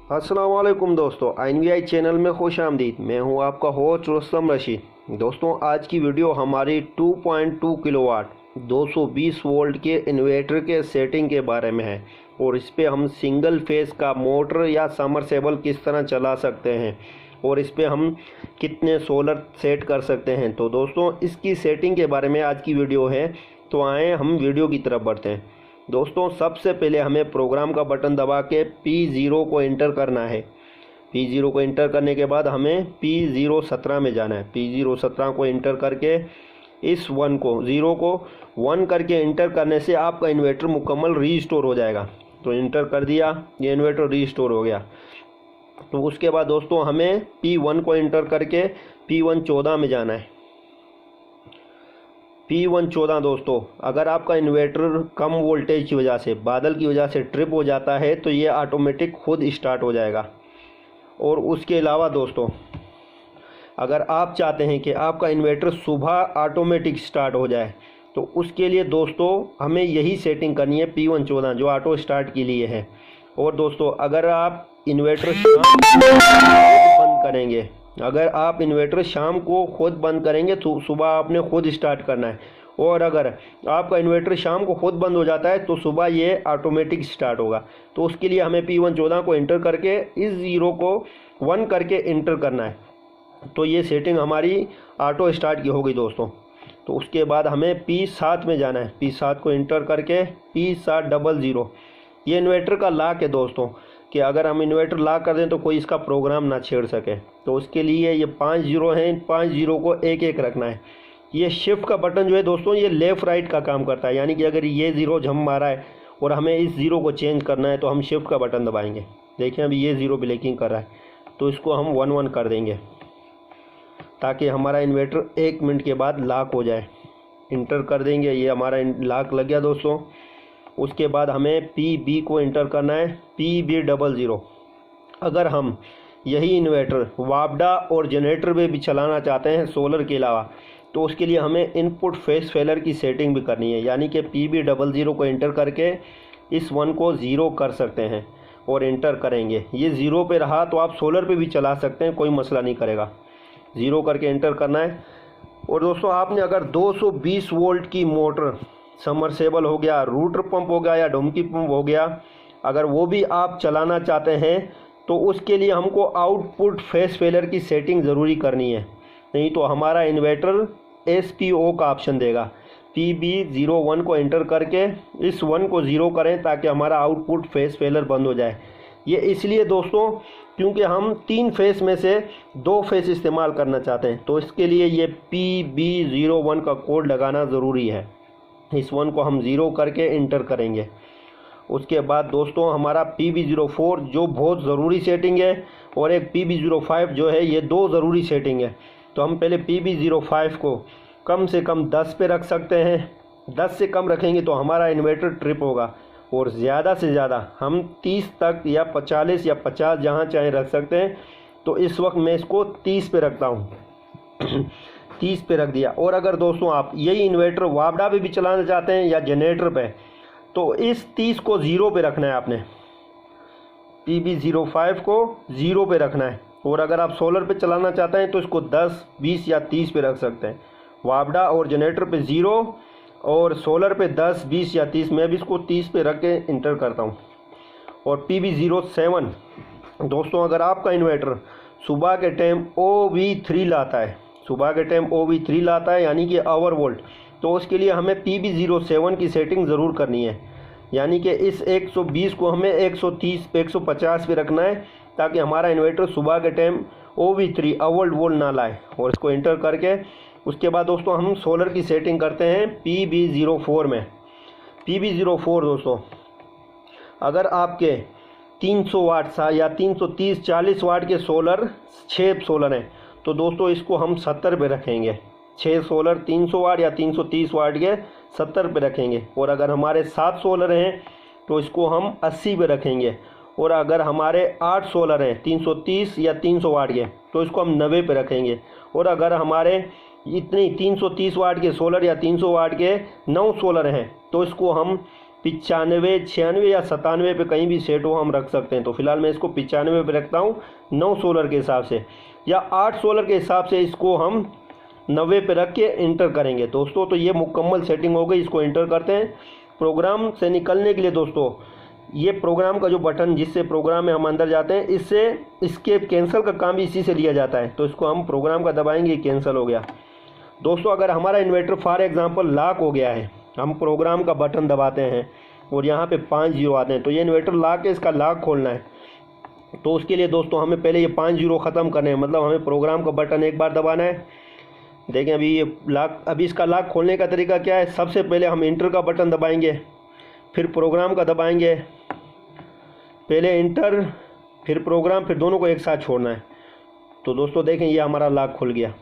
अस्सलाम वालेकुम दोस्तों, INVI चैनल में खुश आमदीद। मैं हूं आपका होस्ट रुस्तम रशीद। दोस्तों, आज की वीडियो हमारी 2.2 किलोवाट 220 वोल्ट के इन्वर्टर के सेटिंग के बारे में है और इस पे हम सिंगल फेस का मोटर या समरसेबल किस तरह चला सकते हैं और इस पे हम कितने सोलर सेट कर सकते हैं। तो दोस्तों, इसकी सेटिंग के बारे में आज की वीडियो है। तो आए हम वीडियो की तरफ बढ़ते हैं। दोस्तों, सबसे पहले हमें प्रोग्राम का बटन दबा के P0 को इंटर करना है। P0 को इंटर करने के बाद हमें P017 में जाना है। P017 को इंटर करके इस 1 को 0 को 1 करके इंटर करने से आपका इन्वर्टर मुकम्मल रीस्टोर हो जाएगा। तो इंटर कर दिया, ये इन्वर्टर रीस्टोर हो गया। तो उसके बाद दोस्तों हमें P1 को इंटर करके P114 में जाना है। P114 दोस्तों, अगर आपका इन्वर्टर कम वोल्टेज की वजह से, बादल की वजह से ट्रिप हो जाता है तो ये ऑटोमेटिक खुद स्टार्ट हो जाएगा। और उसके अलावा दोस्तों, अगर आप चाहते हैं कि आपका इन्वर्टर सुबह ऑटोमेटिक स्टार्ट हो जाए तो उसके लिए दोस्तों हमें यही सेटिंग करनी है P114 जो ऑटो स्टार्ट के लिए है। और दोस्तों, अगर आप इन्वर्टर बंद करेंगे, अगर आप इन्वर्टर शाम को खुद बंद करेंगे तो सुबह आपने खुद स्टार्ट करना है। और अगर आपका इन्वर्टर शाम को खुद बंद हो जाता है तो सुबह ये ऑटोमेटिक स्टार्ट होगा। तो उसके लिए हमें P114 को इंटर करके इस 0 को 1 करके इंटर करना है। तो ये सेटिंग हमारी ऑटो स्टार्ट की हो गई दोस्तों। तो उसके बाद हमें P7 में जाना है। P7 को इंटर करके P700, ये इन्वर्टर का लॉक है दोस्तों, कि अगर हम इन्वर्टर लॉक कर दें तो कोई इसका प्रोग्राम ना छेड़ सके। तो उसके लिए ये 5 0 हैं, इन 5 0 को एक एक रखना है। ये शिफ्ट का बटन जो है दोस्तों, ये लेफ़्ट राइट का काम करता है। यानी कि अगर ये 0 जम मारा है और हमें इस 0 को चेंज करना है तो हम शिफ्ट का बटन दबाएंगे। देखिए अभी ये 0 ब्लैकिंग कर रहा है तो इसको हम 1 कर देंगे ताकि हमारा इन्वर्टर 1 मिनट के बाद लॉक हो जाए। इंटर कर देंगे, ये हमारा लॉक लग गया दोस्तों। उसके बाद हमें PB को इंटर करना है, PB00। अगर हम यही इन्वर्टर वापडा और जनरेटर में भी चलाना चाहते हैं सोलर के अलावा, तो उसके लिए हमें इनपुट फेस फेलर की सेटिंग भी करनी है। यानी कि PB00 को इंटर करके इस 1 को 0 कर सकते हैं और इंटर करेंगे। ये 0 पे रहा तो आप सोलर पे भी चला सकते हैं, कोई मसला नहीं करेगा। 0 करके इंटर करना है। और दोस्तों, आपने अगर 220 वोल्ट की मोटर, समरसेबल हो गया, रूटर पंप हो गया या डुमकी पंप हो गया, अगर वो भी आप चलाना चाहते हैं तो उसके लिए हमको आउटपुट फेस फेलर की सेटिंग ज़रूरी करनी है। नहीं तो हमारा इन्वर्टर SPO का ऑप्शन देगा। PB01 को इंटर करके इस 1 को 0 करें ताकि हमारा आउटपुट फेस फेलर बंद हो जाए। ये इसलिए दोस्तों क्योंकि हम 3 फेस में से 2 फेस इस्तेमाल करना चाहते हैं। तो इसके लिए ये PB01 का कोड लगाना ज़रूरी है। इस 1 को हम 0 करके इंटर करेंगे। उसके बाद दोस्तों हमारा PB04 जो बहुत ज़रूरी सेटिंग है और एक PB05 जो है, ये 2 ज़रूरी सेटिंग है। तो हम पहले PB05 को कम से कम 10 पे रख सकते हैं। 10 से कम रखेंगे तो हमारा इन्वर्टर ट्रिप होगा और ज़्यादा से ज़्यादा हम 30 तक या 40 या 50 जहाँ चाहें रख सकते हैं। तो इस वक्त मैं इसको 30 पे रखता हूँ। 30 पे रख दिया। और अगर दोस्तों आप यही इन्वर्टर वापडा पे भी चलाना चाहते हैं या जनरेटर पे, तो इस 30 को 0 पे रखना है आपने। PB05 को 0 पे रखना है। और अगर आप सोलर पे चलाना चाहते हैं तो इसको 10, 20 या 30 पे रख सकते हैं। वापडा और जनरेटर पे 0 और सोलर पे 10, 20 या 30। मैं भी इसको 30 पे रख के इंटर करता हूँ। और PB07 दोस्तों, अगर आपका इन्वर्टर सुबह के टाइम OV3 लाता है, सुबह के टाइम OV3 लाता है यानी कि आवर वोल्ट, तो उसके लिए हमें PB07 की सेटिंग ज़रूर करनी है। यानी कि इस 120 को हमें 130 पे 150 पे रखना है ताकि हमारा इन्वर्टर सुबह के टाइम OV3 आवर वोल्ट ना लाए। और इसको इंटर करके उसके बाद दोस्तों हम सोलर की सेटिंग करते हैं PB04 में। PB04 दोस्तों, अगर आपके 300 वाट या 330-40 वाट के सोलर 6 सोलर हैं तो दोस्तों इसको हम 70 पे रखेंगे। 6 सोलर 300 वाट या 330 वाट के 70 पे रखेंगे। और अगर हमारे 7 सोलर हैं तो इसको हम 80 पे रखेंगे। और अगर हमारे 8 सोलर हैं 330 या 300 वाट के तो इसको हम 90 पे रखेंगे। और अगर हमारे इतनी 330 वाट के सोलर या 300 वाट के 9 सोलर हैं तो इसको हम 95, 96 या 97 पे कहीं भी सेट हो हम रख सकते हैं। तो फिलहाल मैं इसको 95 पे रखता हूँ 9 सोलर के हिसाब से, या 8 सोलर के हिसाब से इसको हम 90 पे रख के इंटर करेंगे दोस्तों। तो ये मुकम्मल सेटिंग हो गई, इसको इंटर करते हैं। प्रोग्राम से निकलने के लिए दोस्तों ये प्रोग्राम का जो बटन जिससे प्रोग्राम में हम अंदर जाते हैं, इससे इसके कैंसिल का काम भी इसी से लिया जाता है। तो इसको हम प्रोग्राम का दबाएंगे, कैंसिल हो गया दोस्तों। अगर हमारा इन्वर्टर फॉर एग्जांपल लॉक हो गया है, हम प्रोग्राम का बटन दबाते हैं और यहाँ पे 5 जीरो आते हैं, तो ये इन्वर्टर लॉक है, इसका लॉक खोलना है। तो उसके लिए दोस्तों हमें पहले ये 5 जीरो ख़त्म करने हैं, मतलब हमें प्रोग्राम का बटन एक बार दबाना है। देखें अभी ये लॉक, अभी इसका लॉक खोलने का तरीका क्या है, सबसे पहले हम इंटर का बटन दबाएंगे, फिर प्रोग्राम का दबाएंगे, पहले इंटर फिर प्रोग्राम, फिर दोनों को एक साथ छोड़ना है। तो दोस्तों देखें ये हमारा लॉक खुल गया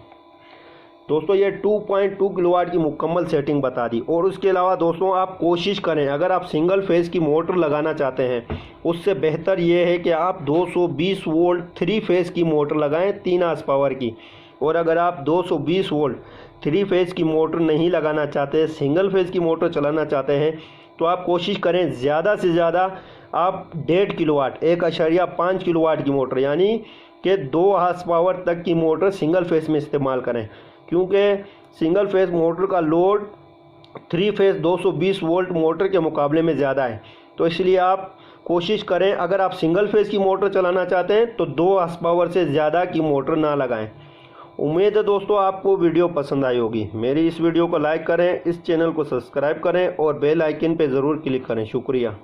दोस्तों। ये 2.2 किलोवाट की मुकम्मल सेटिंग बता दी। और उसके अलावा दोस्तों आप कोशिश करें, अगर आप सिंगल फेज़ की मोटर लगाना चाहते हैं, उससे बेहतर ये है कि आप 220 वोल्ट 3 फेज़ की मोटर लगाएं 3 हार्स पावर की। और अगर आप 220 वोल्ट 3 फेज़ की मोटर नहीं लगाना चाहते, सिंगल फेज़ की मोटर चलाना चाहते हैं, तो आप कोशिश करें ज़्यादा से ज़्यादा आप 1.5 किलोवाट 1.5 किलोवाट की मोटर, यानी कि 2 हार्स पावर तक की मोटर सिंगल फेज़ में इस्तेमाल करें। क्योंकि सिंगल फेज़ मोटर का लोड 3 फेज़ 220 वोल्ट मोटर के मुकाबले में ज़्यादा है। तो इसलिए आप कोशिश करें, अगर आप सिंगल फेज़ की मोटर चलाना चाहते हैं तो 2 हार्स पावर से ज़्यादा की मोटर ना लगाएं। उम्मीद है दोस्तों आपको वीडियो पसंद आई होगी। मेरी इस वीडियो को लाइक करें, इस चैनल को सब्सक्राइब करें और बेल आइकन पर ज़रूर क्लिक करें। शुक्रिया।